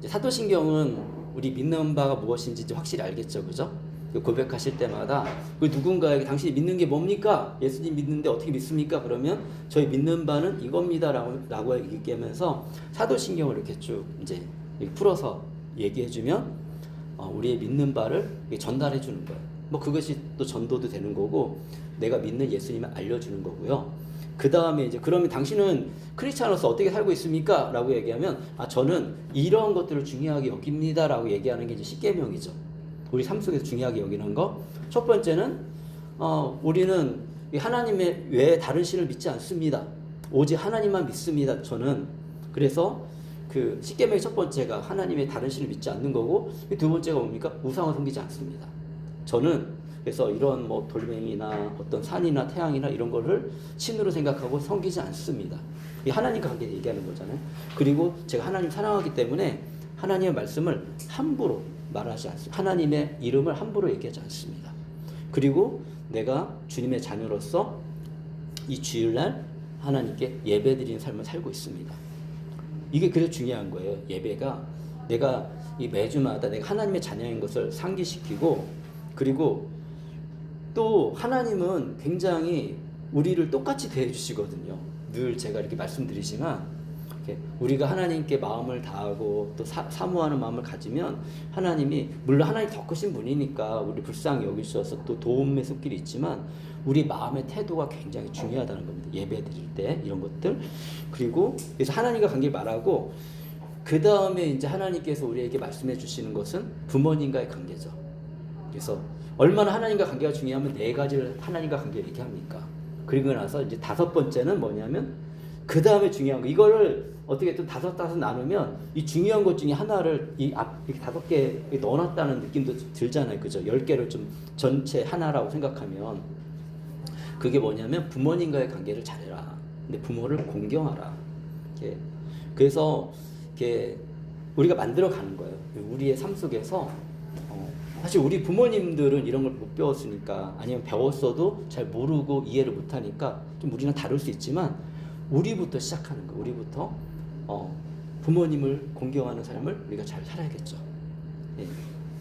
사도신경은 우리 믿는 바가 무엇인지 이제 확실히 알겠죠, 그죠? 고백하실 때마다 그 누군가에게 당신이 믿는 게 뭡니까? 예수님 믿는데 어떻게 믿습니까? 그러면 저희 믿는 바는 이겁니다라고 얘기하면서 사도신경을 이렇게 쭉 이제 풀어서 얘기해주면 우리의 믿는 바를 전달해 주는 거예요. 뭐 그것이 또 전도도 되는 거고 내가 믿는 예수님을 알려주는 거고요. 그 다음에 이제 그러면 당신은 크리스찬으로서 어떻게 살고 있습니까? 라고 얘기하면 저는 이런 것들을 중요하게 여깁니다 라고 얘기하는 게 이제 십계명이죠. 우리 삶 속에서 중요하게 여기는 거. 첫 번째는 우리는 하나님의 외에 다른 신을 믿지 않습니다. 오직 하나님만 믿습니다. 저는. 그래서 그 십계명의 첫 번째가 하나님의 다른 신을 믿지 않는 거고, 두 번째가 뭡니까? 우상을 섬기지 않습니다. 저는 그래서 이런 뭐 돌멩이나 어떤 산이나 태양이나 이런 거를 신으로 생각하고 섬기지 않습니다. 이 하나님과 관계 얘기하는 거잖아요. 그리고 제가 하나님 사랑하기 때문에 하나님의 말씀을 함부로 말하지 않습니다. 하나님의 이름을 함부로 얘기하지 않습니다. 그리고 내가 주님의 자녀로서 이 주일날 하나님께 예배드리는 삶을 살고 있습니다. 이게 그래서 중요한 거예요. 예배가 내가 이 매주마다 내가 하나님의 자녀인 것을 상기시키고, 그리고 또 하나님은 굉장히 우리를 똑같이 대해주시거든요. 늘 제가 이렇게 말씀드리지만 우리가 하나님께 마음을 다하고 또 사모하는 마음을 가지면 하나님이, 물론 하나님 더 크신 분이니까 우리 불쌍히 여기셔서 또 도움의 손길이 있지만 우리 마음의 태도가 굉장히 중요하다는 겁니다. 예배 드릴 때 이런 것들. 그리고 그래서 하나님과 관계를 말하고, 그 다음에 이제 하나님께서 우리에게 말씀해 주시는 것은 부모님과의 관계죠. 그래서 얼마나 하나님과 관계가 중요하면 네 가지를 하나님과 관계를 얘기합니까? 그리고 나서 이제 다섯 번째는 뭐냐면 그 다음에 중요한 거, 이거를 어떻게 또 다섯 나누면 이 중요한 것 중에 하나를 이렇게 다섯 개 넣어놨다는 느낌도 들잖아요, 그죠? 10개를 좀 전체 하나라고 생각하면 그게 뭐냐면 부모님과의 관계를 잘해라. 근데 부모를 공경하라. 이렇게. 그래서 이렇게 우리가 만들어가는 거예요. 우리의 삶 속에서 사실 우리 부모님들은 이런 걸 못 배웠으니까, 아니면 배웠어도 잘 모르고 이해를 못하니까 좀 우리랑 다를 수 있지만 우리부터 시작하는 거예요. 우리부터 부모님을 공경하는 삶을 우리가 잘 살아야겠죠. 예.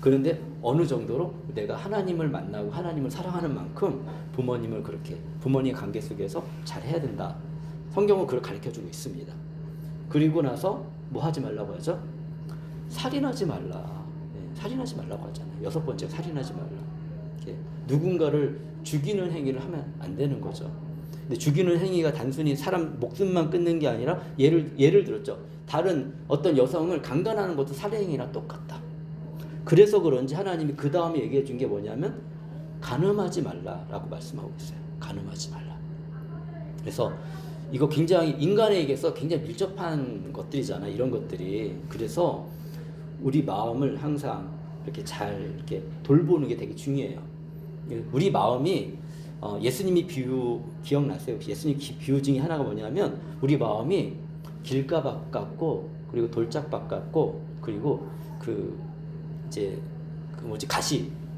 그런데 어느 정도로 내가 하나님을 만나고 하나님을 사랑하는 만큼 부모님을 그렇게 부모님의 관계 속에서 잘 해야 된다. 성경은 그걸 가르쳐주고 있습니다. 그리고 나서 뭐 하지 말라고 하죠? 살인하지 말라. 살인하지 말라고 하잖아요. 여섯 번째, 살인하지 말라. 이렇게 누군가를 죽이는 행위를 하면 안 되는 거죠. 근데 죽이는 행위가 단순히 사람 목숨만 끊는 게 아니라 예를 들었죠. 다른 어떤 여성을 강간하는 것도 살해행위랑 똑같다. 그래서 그런지 하나님이 그 다음에 얘기해 준 게 뭐냐면 간음하지 말라라고 말씀하고 있어요. 간음하지 말라. 그래서 이거 굉장히 인간에게서 굉장히 밀접한 것들이잖아요. 이런 것들이. 그래서 우리 마음을 항상 이렇게 잘 이렇게 돌보는 게 되게 중요해요. 우리 마음이 예수님이 비유 기억나세요? 예수님 비유 중에 하나가 뭐냐면 우리 마음이 길가밭 같고, 그리고 돌짝밭 같고, 그리고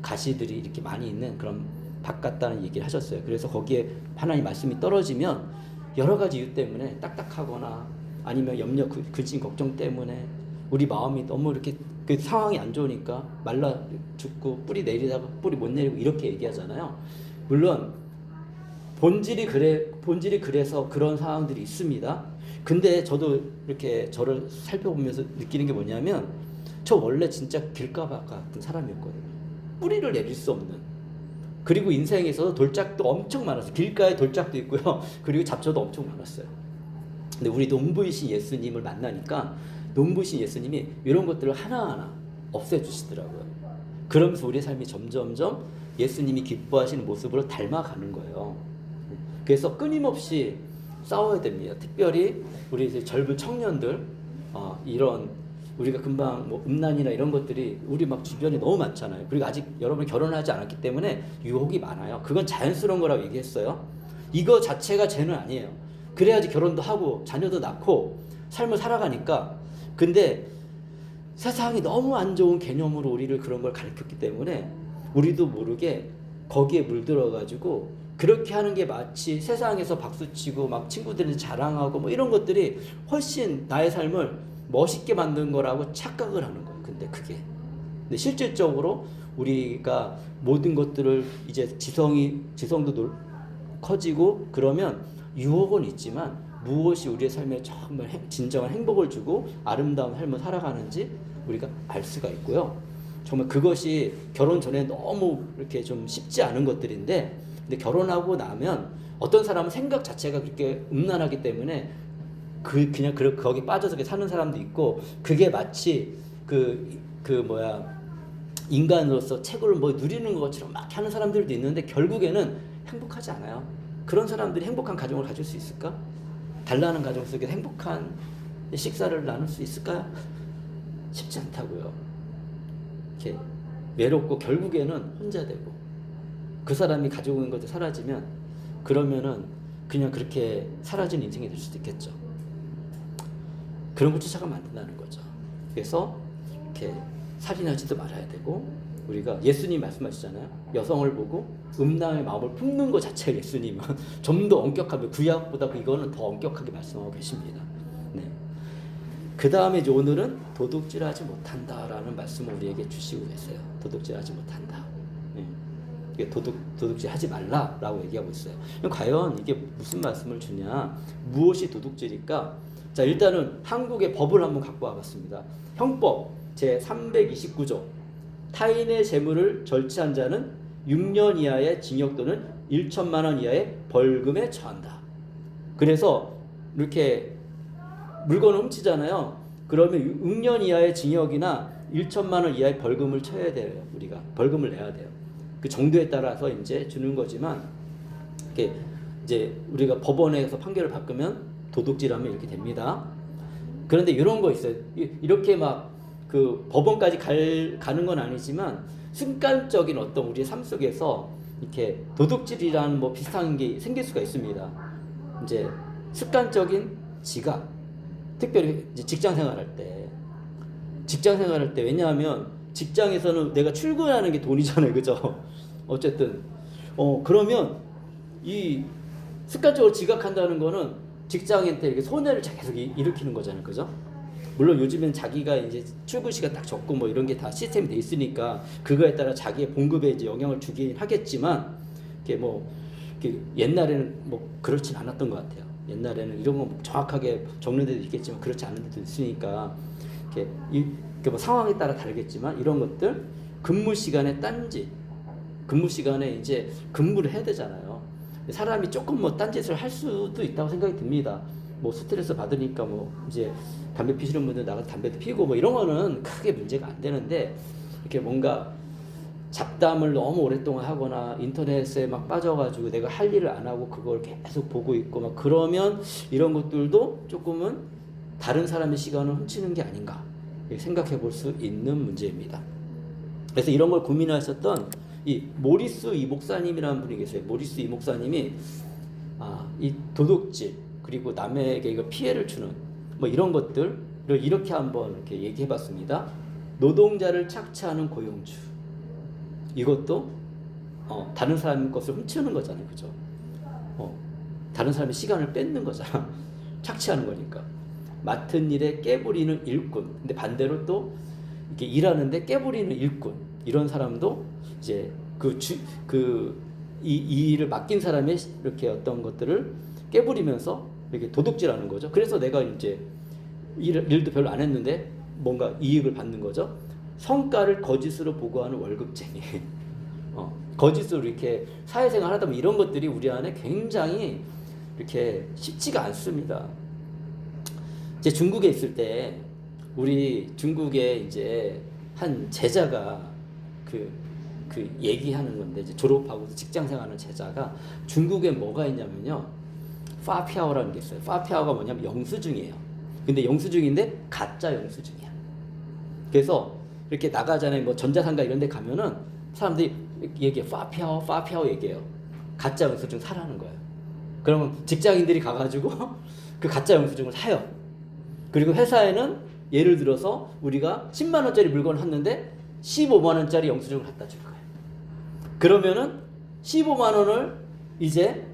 가시들이 이렇게 많이 있는 그런 밭 같다는 얘기를 하셨어요. 그래서 거기에 하나님 말씀이 떨어지면 여러 가지 이유 때문에 딱딱하거나 아니면 염려, 근심, 걱정 때문에 우리 마음이 너무 이렇게 그 상황이 안 좋으니까 말라 죽고 뿌리 내리다가 뿌리 못 내리고 이렇게 얘기하잖아요. 물론 본질이 그래서 그런 상황들이 있습니다. 근데 저도 이렇게 저를 살펴보면서 느끼는 게 뭐냐면 저 원래 진짜 길가밭 같은 사람이었거든요. 뿌리를 내릴 수 없는. 그리고 인생에서 돌짝도 엄청 많았어요. 길가에 돌짝도 있고요. 그리고 잡초도 엄청 많았어요. 근데 우리 농부이신 예수님을 만나니까 농부신 예수님이 이런 것들을 하나하나 없애주시더라고요. 그러면서 우리의 삶이 점점점 예수님이 기뻐하시는 모습으로 닮아가는 거예요. 그래서 끊임없이 싸워야 됩니다. 특별히 우리 이제 젊은 청년들, 이런 우리가 금방 뭐 음란이나 이런 것들이 우리 막 주변에 너무 많잖아요. 그리고 아직 여러분이 결혼하지 않았기 때문에 유혹이 많아요. 그건 자연스러운 거라고 얘기했어요. 이거 자체가 죄는 아니에요. 그래야지 결혼도 하고 자녀도 낳고 삶을 살아가니까. 근데 세상이 너무 안 좋은 개념으로 우리를 그런 걸 가르쳤기 때문에 우리도 모르게 거기에 물들어가지고 그렇게 하는 게 마치 세상에서 박수치고 막 친구들한테 자랑하고 뭐 이런 것들이 훨씬 나의 삶을 멋있게 만든 거라고 착각을 하는 거예요. 근데 실질적으로 우리가 모든 것들을 이제 지성도 커지고 그러면 유혹은 있지만 무엇이 우리의 삶에 정말 진정한 행복을 주고 아름다운 삶을 살아가는지 우리가 알 수가 있고요. 정말 그것이 결혼 전에 너무 이렇게 좀 쉽지 않은 것들인데, 근데 결혼하고 나면 어떤 사람은 생각 자체가 그렇게 음란하기 때문에 그냥 거기 빠져서 사는 사람도 있고, 그게 마치 인간으로서 최고를 뭐 누리는 것처럼 막 하는 사람들도 있는데 결국에는 행복하지 않아요. 그런 사람들이 행복한 가정을 가질 수 있을까? 단란한 가정 속에서 행복한 식사를 나눌 수 있을까요? 쉽지 않다고요. 이렇게 외롭고 결국에는 혼자 되고, 그 사람이 가지고 있는 것도 사라지면 그러면은 그냥 그렇게 사라진 인생이 될 수도 있겠죠. 그런 걸 쫓아가면 안 된다는 거죠. 그래서 이렇게 살인하지도 말아야 되고, 우리가 예수님 말씀하시잖아요. 여성을 보고 음란의 마음을 품는 것 자체가 예수님은 좀 더 엄격하게, 구약보다 이거는 더 엄격하게 말씀하고 계십니다. 네. 그 다음에 이제 오늘은 도둑질하지 못한다라는 말씀을 우리에게 주시고 계세요. 도둑질하지 못한다. 네. 도둑질하지 말라라고 얘기하고 있어요. 과연 이게 무슨 말씀을 주냐? 무엇이 도둑질일까? 자, 일단은 한국의 법을 한번 갖고 와봤습니다. 형법 제 329조. 타인의 재물을 절취한 자는 6년 이하의 징역 또는 1천만 원 이하의 벌금에 처한다. 그래서 이렇게 물건을 훔치잖아요. 그러면 6년 이하의 징역이나 1천만 원 이하의 벌금을 쳐야 돼요. 우리가 벌금을 내야 돼요. 그 정도에 따라서 이제 주는 거지만, 이렇게 이제 우리가 법원에서 판결을 바꾸면 도둑질하면 이렇게 됩니다. 그런데 이런 거 있어요. 이렇게 막 그 법원까지 가는 건 아니지만 순간적인 어떤 우리의 삶 속에서 이렇게 도둑질이라는 뭐 비슷한 게 생길 수가 있습니다. 이제 습관적인 지각, 특별히 이제 직장 생활할 때 왜냐하면 직장에서는 내가 출근하는 게 돈이잖아요, 그죠? 어쨌든 그러면 이 습관적으로 지각한다는 거는 직장인한테 이렇게 손해를 계속 일으키는 거잖아요, 그죠? 물론 요즘엔 자기가 이제 출근 시간 딱 적고 뭐 이런 게 다 시스템이 돼 있으니까 그거에 따라 자기의 봉급에 이제 영향을 주긴 하겠지만, 이게 이렇게 옛날에는 뭐 그렇진 않았던 것 같아요. 옛날에는 이런 거 정확하게 적는 데도 있겠지만 그렇지 않은 데도 있으니까, 이렇게 뭐 상황에 따라 다르겠지만 이런 것들, 근무 시간에 딴짓, 근무 시간에 이제 근무를 해야 되잖아요. 사람이 조금 뭐 딴짓을 할 수도 있다고 생각이 듭니다. 뭐 스트레스 받으니까 뭐 이제 담배 피시는 분들 나가서 담배도 피고 뭐 이런 거는 크게 문제가 안 되는데, 이렇게 뭔가 잡담을 너무 오랫동안 하거나 인터넷에 막 빠져가지고 내가 할 일을 안 하고 그걸 계속 보고 있고 막 그러면 이런 것들도 조금은 다른 사람의 시간을 훔치는 게 아닌가 생각해 볼 수 있는 문제입니다. 그래서 이런 걸 고민하셨던 이 모리스 이 목사님이라는 분이 계세요. 모리스 이 목사님이 이 도둑질 그리고 남에게 이거 피해를 주는 뭐 이런 것들을 이렇게 한번 이렇게 얘기해봤습니다. 노동자를 착취하는 고용주, 이것도 다른 사람 것을 훔치는 거잖아요, 그죠? 다른 사람의 시간을 뺏는 거잖아. 착취하는 거니까. 맡은 일에 깨부리는 일꾼. 근데 반대로 또 이렇게 일하는데 깨부리는 일꾼. 이런 사람도 이제 이 일을 맡긴 사람의 이렇게 어떤 것들을 깨부리면서 이렇게 도둑질하는 거죠. 그래서 내가 이제 일도 별로 안 했는데 뭔가 이익을 받는 거죠. 성과를 거짓으로 보고하는 월급쟁이. 거짓으로 이렇게 사회생활 하다 보면 이런 것들이 우리 안에 굉장히 이렇게 쉽지가 않습니다. 이제 중국에 있을 때 우리 중국에 이제 한 제자가 그 얘기하는 건데, 이제 졸업하고 직장 생활하는 제자가 중국에 뭐가 있냐면요, 파피아오라는 게 있어요. 파피아오가 뭐냐면 영수증이에요. 근데 영수증인데 가짜 영수증이야. 그래서 이렇게 나가잖아요. 뭐 전자상가 이런 데 가면은 사람들이 얘기해. 파피아오 얘기해요. 가짜 영수증 사라는 거예요. 그러면 직장인들이 가가지고 그 가짜 영수증을 사요. 그리고 회사에는 예를 들어서 우리가 10만 원짜리 물건을 샀는데 15만 원짜리 영수증을 갖다 줄 거예요. 그러면은 15만 원을 이제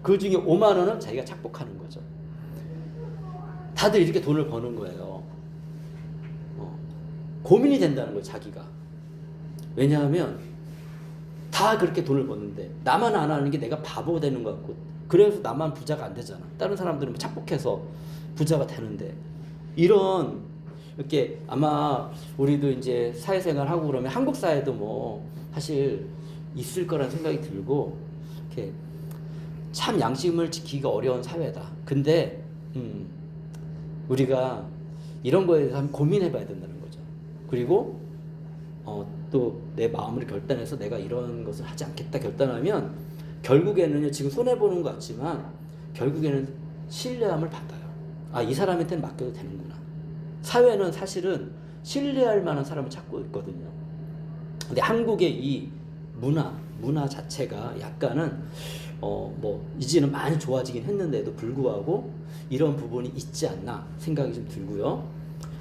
그 중에 5만 원은 자기가 착복하는 거죠. 다들 이렇게 돈을 버는 거예요. 고민이 된다는 거예요, 자기가. 왜냐하면 다 그렇게 돈을 버는데 나만 안 하는 게 내가 바보 되는 것 같고, 그래서 나만 부자가 안 되잖아. 다른 사람들은 착복해서 부자가 되는데, 이런 이렇게 아마 우리도 이제 사회생활 하고 그러면 한국 사회도 뭐 사실 있을 거란 생각이 들고, 이렇게 참 양심을 지키기가 어려운 사회다. 근데 우리가 이런 거에 대해서 한번 고민해봐야 된다는 거죠. 그리고 또 내 마음을 결단해서 내가 이런 것을 하지 않겠다 결단하면 결국에는 지금 손해보는 것 같지만 결국에는 신뢰함을 받아요. 아, 이 사람한테는 맡겨도 되는구나. 사회는 사실은 신뢰할 만한 사람을 찾고 있거든요. 근데 한국의 이 문화 자체가 약간은 뭐 이제는 많이 좋아지긴 했는데도 불구하고 이런 부분이 있지 않나 생각이 좀 들고요.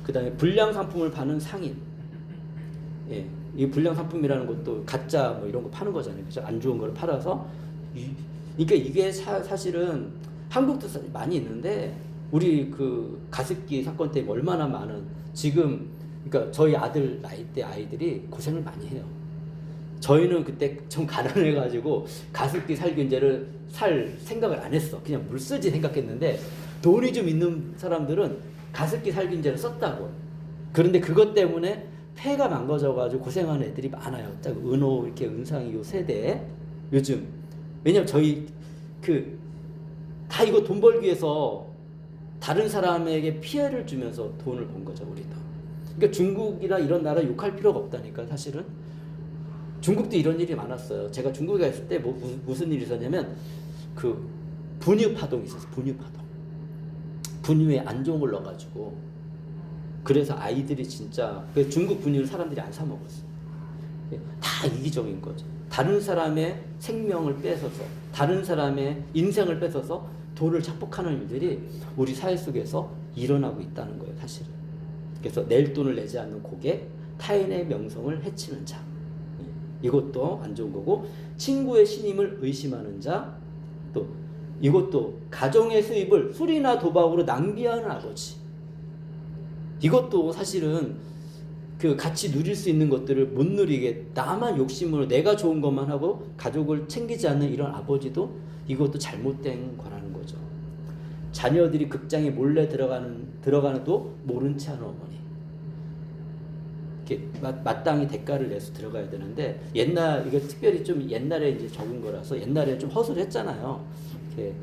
그 다음에 불량 상품을 파는 상인. 예, 이 불량 상품이라는 것도 가짜 뭐 이런 거 파는 거잖아요. 그죠? 안 좋은 걸 팔아서. 그러니까 이게 사실은 한국도 많이 있는데, 우리 그 가습기 사건 때문에 얼마나 많은, 지금 그러니까 저희 아들 나이 때 아이들이 고생을 많이 해요. 저희는 그때 좀 가난해가지고 가습기 살균제를 살 생각을 안 했어. 그냥 물 쓰지 생각했는데, 돈이 좀 있는 사람들은 가습기 살균제를 썼다고. 그런데 그것 때문에 폐가 망가져가지고 고생하는 애들이 많아요. 딱 은호 이렇게 은상이 요 세대에 요즘. 왜냐면 저희 다 이거 돈 벌기 위해서 다른 사람에게 피해를 주면서 돈을 번 거죠, 우리도. 그러니까 중국이나 이런 나라 욕할 필요가 없다니까. 사실은 중국도 이런 일이 많았어요. 제가 중국에 갔을 때 무슨 일이 있었냐면, 그 분유 파동이 있었어요. 분유 파동. 분유에 안 좋은 걸 넣어가지고, 그래서 아이들이 진짜 중국 분유를 사람들이 안 사 먹었어요. 다 이기적인 거죠. 다른 사람의 생명을 뺏어서, 다른 사람의 인생을 뺏어서 돈을 착복하는 일들이 우리 사회 속에서 일어나고 있다는 거예요, 사실은. 그래서 낼 돈을 내지 않는 고객, 타인의 명성을 해치는 자, 이것도 안 좋은 거고, 친구의 신임을 의심하는 자, 또 이것도 가정의 수입을 술이나 도박으로 낭비하는 아버지. 이것도 사실은 그 같이 누릴 수 있는 것들을 못 누리게 나만 욕심으로 내가 좋은 것만 하고 가족을 챙기지 않는 이런 아버지도, 이것도 잘못된 거라는 거죠. 자녀들이 극장에 몰래 들어가는도 모른 채 하는 어머니. 이렇게 마땅히 대가를 내서 들어가야 되는데, 이게 특별히 좀 옛날에 이제 적은 거라서 옛날에 좀 허술했잖아요. 이렇게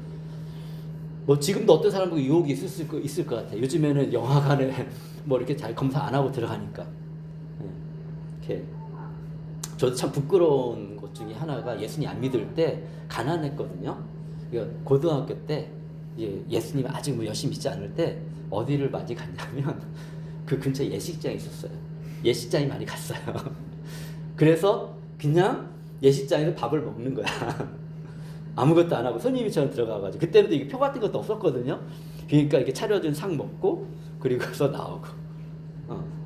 뭐 지금도 어떤 사람 보고 유혹이 있을 것 같아요. 요즘에는 영화관에 뭐 이렇게 잘 검사 안 하고 들어가니까. 이렇게 저도 참 부끄러운 것 중에 하나가, 예수님 안 믿을 때 가난했거든요. 그러니까 고등학교 때 예수님 아직 뭐 열심히 믿지 않을 때 어디를 많이 갔냐면 그 근처에 예식장이 있었어요. 예식장이 많이 갔어요. 그래서 그냥 예식장에서 밥을 먹는 거야. 아무것도 안 하고 손님이처럼 들어가가지고. 그때는 이게 표 같은 것도 없었거든요. 그러니까 이렇게 차려준 상 먹고 그리고서 나오고.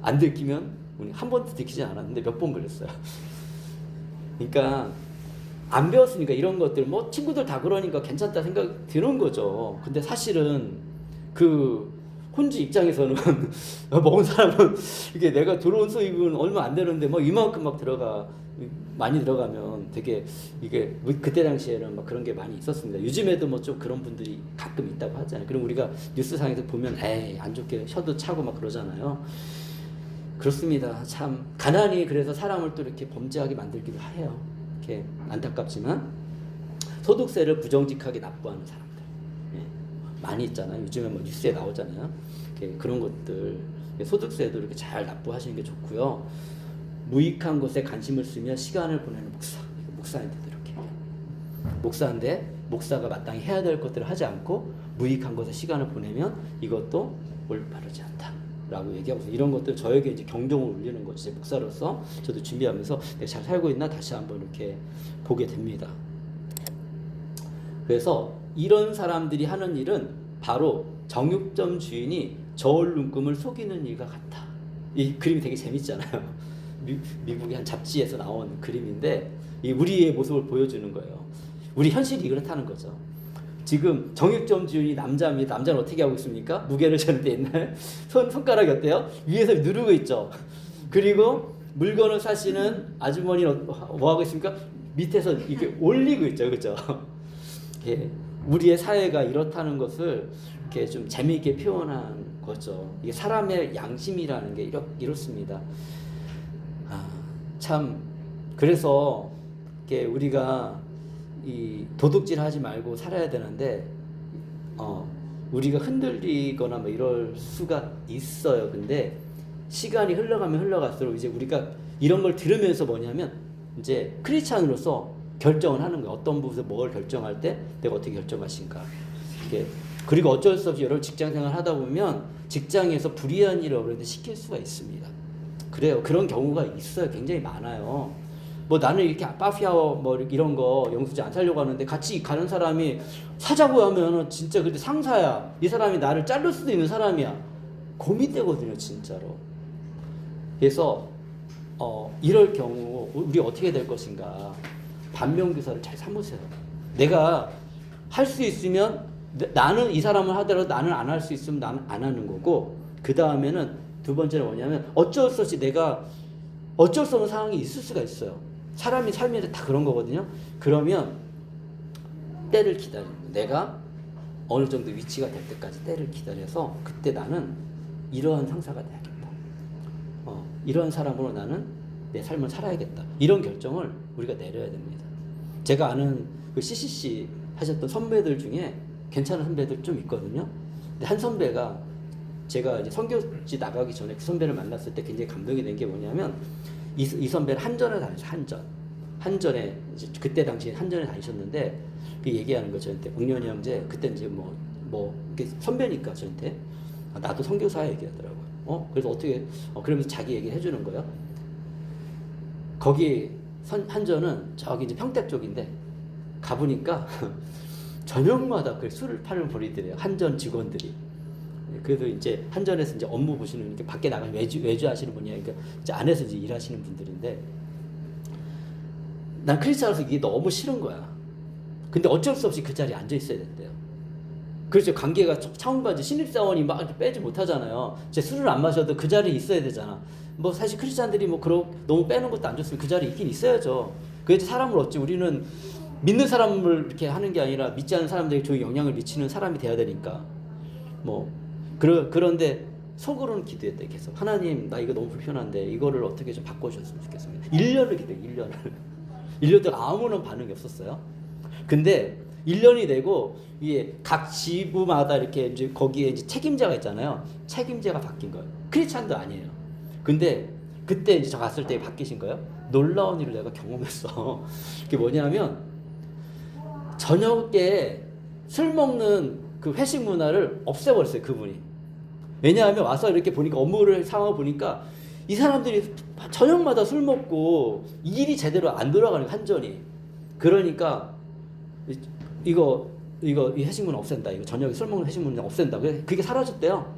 안 들키면, 우리 한 번도 들키지 않았는데 몇 번 걸렸어요. 그러니까 안 배웠으니까 이런 것들, 뭐 친구들 다 그러니까 괜찮다 생각이 드는 거죠. 근데 사실은 그 혼주 입장에서는 먹은 사람은 이게 내가 들어온 수입은 얼마 안 되는데 뭐 이만큼 막 많이 들어가면 되게, 이게 그때 당시에는 막 그런 게 많이 있었습니다. 요즘에도 뭐 좀 그런 분들이 가끔 있다고 하잖아요. 그럼 우리가 뉴스상에서 보면 에이 안 좋게 혀도 차고 막 그러잖아요. 그렇습니다. 참 가난이 그래서 사람을 또 이렇게 범죄하게 만들기도 해요. 이렇게 안타깝지만 소득세를 부정직하게 납부하는 사람들 많이 있잖아요. 요즘에 뭐 뉴스에 나오잖아요. 그런 것들, 소득세도 이렇게 잘 납부하시는 게 좋고요. 무익한 것에 관심을 쓰며 시간을 보내는 목사, 목사한테도 이렇게 목사인데 목사가 마땅히 해야 될 것들을 하지 않고 무익한 것에 시간을 보내면 이것도 올바르지 않다라고 얘기하고, 이런 것들 저에게 이제 경종을 울리는 거죠. 제 목사로서 저도 준비하면서 내가 잘 살고 있나 다시 한번 이렇게 보게 됩니다. 그래서 이런 사람들이 하는 일은 바로 정육점 주인이 저울 눈금을 속이는 일과 같아. 이 그림이 되게 재밌잖아요. 미국의 한 잡지에서 나온 그림인데, 이 우리의 모습을 보여주는 거예요. 우리 현실이 그렇다는 거죠. 지금 정육점 주인이 남자입니다. 남자는 어떻게 하고 있습니까? 무게를 재는 때 옛날 손가락이 어때요? 위에서 누르고 있죠. 그리고 물건을 사시는 아주머니는 뭐 하고 있습니까? 밑에서 이렇게 올리고 있죠, 그렇죠? 예, 우리의 사회가 이렇다는 것을 이렇게 좀 재미있게 표현한 거죠. 이게 사람의 양심이라는 게 이렇습니다. 참 그래서 이렇게 우리가 이 도둑질하지 말고 살아야 되는데 우리가 흔들리거나 뭐 이럴 수가 있어요. 근데 시간이 흘러가면 흘러갈수록 이제 우리가 이런 걸 들으면서 뭐냐면 이제 크리스찬으로서 결정을 하는 거예요. 어떤 부분에서 뭘 결정할 때 내가 어떻게 결정할 것인가. 이게 그리고 어쩔 수 없이 여러 직장 생활 하다 보면 직장에서 불이한 일을 어른한테 시킬 수가 있습니다. 그래요. 그런 경우가 있어요. 굉장히 많아요. 뭐 나는 이렇게 마피아워 뭐 이런 거 영수증 안 살려고 하는데 같이 가는 사람이 사자고 하면 진짜 근데 상사야. 이 사람이 나를 자를 수도 있는 사람이야. 고민되거든요, 진짜로. 그래서 이럴 경우 우리 어떻게 될 것인가. 반면교사를 잘 삼으세요. 내가 할 수 있으면 나는 이 사람을 하더라도 나는 안 할 수 있으면 나는 안 하는 거고, 그 다음에는 두 번째는 뭐냐면 어쩔 수 없이 내가 어쩔 수 없는 상황이 있을 수가 있어요. 사람이 삶에 다 그런 거거든요. 그러면 때를 기다리는 거예요. 내가 어느 정도 위치가 될 때까지 때를 기다려서 그때 나는 이러한 상사가 돼야겠다. 이러한 사람으로 나는 내 삶을 살아야겠다. 이런 결정을 우리가 내려야 됩니다. 제가 아는 그 CCC 하셨던 선배들 중에 괜찮은 선배들 좀 있거든요. 근데 한 선배가 제가 이제 선교지 나가기 전에 그 선배를 만났을 때 굉장히 감동이 된 게 뭐냐면 이 선배는 한전에 다녔어요. 한전에 이제 그때 당시에 한전에 다니셨는데 그 얘기하는 거 저한테 응년이 형제 그때 이제 뭐 이렇게 선배니까 저한테 나도 선교사야 얘기하더라고요. 그래서 어떻게 그러면서 자기 얘기 해주는 거예요. 거기 한전은 저기 이제 평택 쪽인데 가보니까 저녁마다 그 술을 파는 분이더래요. 한전 직원들이. 그래도 이제 한전에서 이제 업무 보시는 이렇게 밖에 나가면 외주 하시는 분이야. 그러니까 이제 안에서 이제 일하시는 분들인데 난 크리스찬으로서 이게 너무 싫은 거야. 근데 어쩔 수 없이 그 자리에 앉아 있어야 된대요. 그렇죠. 관계가 차원받지 신입사원이 막 이렇게 빼지 못하잖아요. 이제 술을 안 마셔도 그 자리에 있어야 되잖아. 뭐 사실 크리스찬들이 뭐 너무 빼는 것도 안 좋으면 그 자리에 있긴 있어야죠. 그래야지 사람을 얻지. 우리는 믿는 사람을 이렇게 하는 게 아니라 믿지 않는 사람들에게 좋은 영향을 미치는 사람이 돼야 되니까. 그런데 속으로는 기도했대. 계속 하나님 나 이거 너무 불편한데 이거를 어떻게 좀 바꿔주셨으면 좋겠습니다. 1년을 기도해. 1년 동안 아무런 반응이 없었어요. 근데 1년이 되고 이게 각 지부마다 이렇게 이제 거기에 이제 책임자가 있잖아요. 책임자가 바뀐 거예요. 크리스찬도 아니에요. 근데 그때 이제 저 갔을 때 바뀌신 거예요. 놀라운 일을 내가 경험했어. 그게 뭐냐면 저녁에 술 먹는 그 회식 문화를 없애버렸어요, 그분이. 왜냐하면 와서 이렇게 보니까 업무를 상황을 보니까 이 사람들이 저녁마다 술 먹고 일이 제대로 안 돌아가는 한전이. 그러니까 이 회식 문화 없앤다. 이거 저녁에 술 먹는 회식 문화 없앤다. 그게 사라졌대요.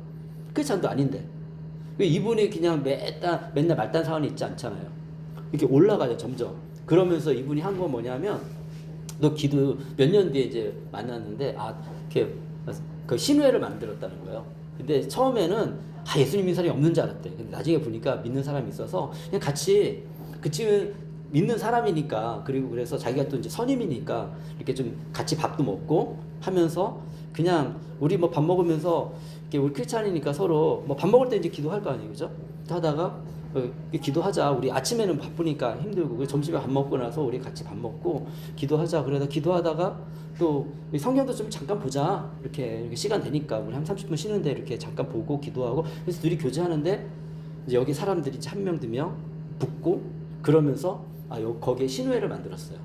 크리스찬도 아닌데. 이분이 그냥 맨날 말단 사원이 있지 않잖아요. 이렇게 올라가요, 점점. 그러면서 이분이 한 건 뭐냐면 너 기도 몇 년 뒤에 이제 만났는데 이렇게 그 신회를 만들었다는 거예요. 근데 처음에는 예수님 믿는 사람이 없는 줄 알았대. 근데 나중에 보니까 믿는 사람이 있어서 그냥 같이 그치 믿는 사람이니까 그리고 그래서 자기가 또 이제 선임이니까 이렇게 좀 같이 밥도 먹고 하면서 그냥 우리 뭐 밥 먹으면서 이렇게 우리 크리스찬이니까 서로 뭐 밥 먹을 때 이제 기도할 거 아니에요, 그죠? 하다가 기도하자. 우리 아침에는 바쁘니까 힘들고 점심에 밥 먹고 나서 우리 같이 밥 먹고 기도하자. 그러다 기도하다가 또 성경도 좀 잠깐 보자. 이렇게 시간 되니까 우리 한 30분 쉬는데 이렇게 잠깐 보고 기도하고 그래서 둘이 교제하는데 이제 여기 사람들이 한 명 두 명 붙고 그러면서 거기에 신회를 만들었어요.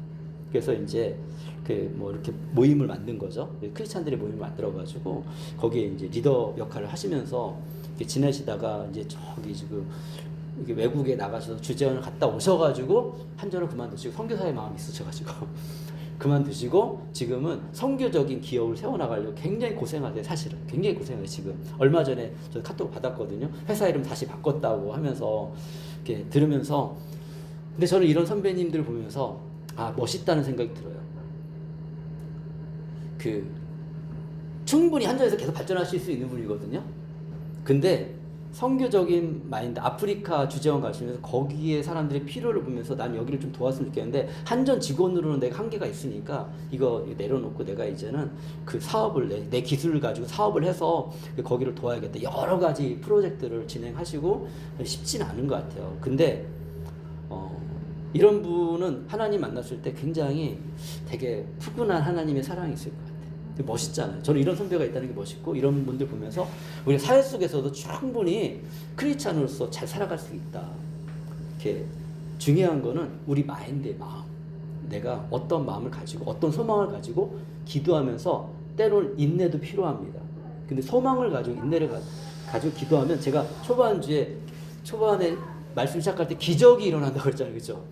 그래서 이제 이렇게 모임을 만든 거죠. 크리스찬들이 모임을 만들어가지고 거기에 이제 리더 역할을 하시면서 지내시다가 이제 저기 지금 이게 외국에 나가셔서 주재원을 갔다 오셔가지고 한전을 그만두시고 선교사의 마음이 있으셔가지고 그만두시고 지금은 선교적인 기업을 세워나가려고 굉장히 고생하세요. 사실은 굉장히 고생해요. 지금 얼마 전에 저 카톡 받았거든요. 회사 이름 다시 바꿨다고 하면서 이렇게 들으면서 근데 저는 이런 선배님들 보면서 멋있다는 생각이 들어요. 충분히 한전에서 계속 발전하실 수 있는 분이거든요. 근데 선교적인 마인드, 아프리카 주재원 가시면서 거기에 사람들의 필요를 보면서 난 여기를 좀 도왔으면 좋겠는데 한전 직원으로는 내가 한계가 있으니까 이거 내려놓고 내가 이제는 그 사업을 내 기술을 가지고 사업을 해서 거기를 도와야겠다. 여러 가지 프로젝트를 진행하시고 쉽지는 않은 것 같아요. 근데 이런 분은 하나님 만났을 때 굉장히 되게 푸근한 하나님의 사랑이 있을 것 같아요. 멋있잖아요. 저는 이런 선배가 있다는 게 멋있고 이런 분들 보면서 우리 사회 속에서도 충분히 크리스찬으로서 잘 살아갈 수 있다. 이렇게 중요한 거는 우리 마인드의 마음. 내가 어떤 마음을 가지고 어떤 소망을 가지고 기도하면서 때로는 인내도 필요합니다. 근데 소망을 가지고 인내를 가지고 기도하면 제가 초반에 말씀 시작할 때 기적이 일어난다고 그랬잖아요. 그죠?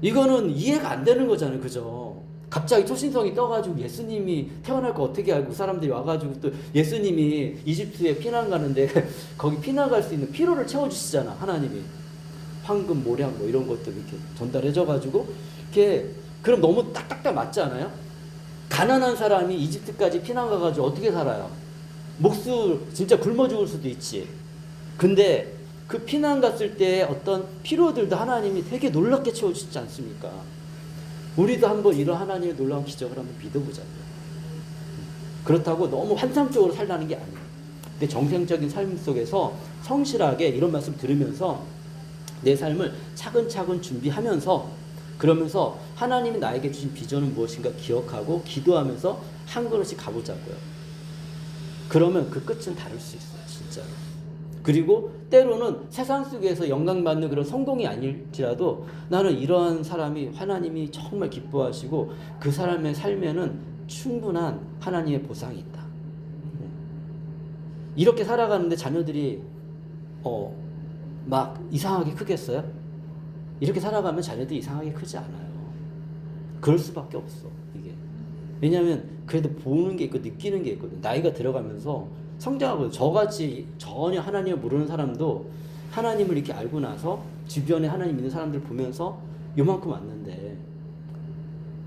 이거는 이해가 안 되는 거잖아요. 그죠? 갑자기 초신성이 떠가지고 예수님이 태어날 거 어떻게 알고 사람들이 와가지고 또 예수님이 이집트에 피난 가는데 거기 피난 갈 수 있는 피로를 채워주시잖아. 하나님이. 황금, 모량 뭐 이런 것들 이렇게 전달해줘가지고 이렇게 그럼 너무 딱딱딱 맞지 않아요? 가난한 사람이 이집트까지 피난 가가지고 어떻게 살아요? 목수 진짜 굶어 죽을 수도 있지. 근데 그 피난 갔을 때 어떤 피로들도 하나님이 되게 놀랍게 채워주시지 않습니까? 우리도 한번 이런 하나님의 놀라운 기적을 한번 믿어보자고요. 그렇다고 너무 환상적으로 살라는 게 아니에요. 근데 정생적인 삶 속에서 성실하게 이런 말씀 들으면서 내 삶을 차근차근 준비하면서 그러면서 하나님이 나에게 주신 비전은 무엇인가 기억하고 기도하면서 한 걸음씩 가보자고요. 그러면 그 끝은 다를 수 있어요. 진짜로. 그리고 때로는 세상 속에서 영광받는 그런 성공이 아닐지라도 나는 이러한 사람이 하나님이 정말 기뻐하시고 그 사람의 삶에는 충분한 하나님의 보상이 있다. 이렇게 살아가는데 자녀들이 막 이상하게 크겠어요? 이렇게 살아가면 자녀들이 이상하게 크지 않아요. 그럴 수밖에 없어. 이게 왜냐하면 그래도 보는 게 있고 느끼는 게 있거든. 나이가 들어가면서 성장하고 저같이 전혀 하나님을 모르는 사람도 하나님을 이렇게 알고 나서 주변에 하나님 믿는 사람들 보면서 요만큼 왔는데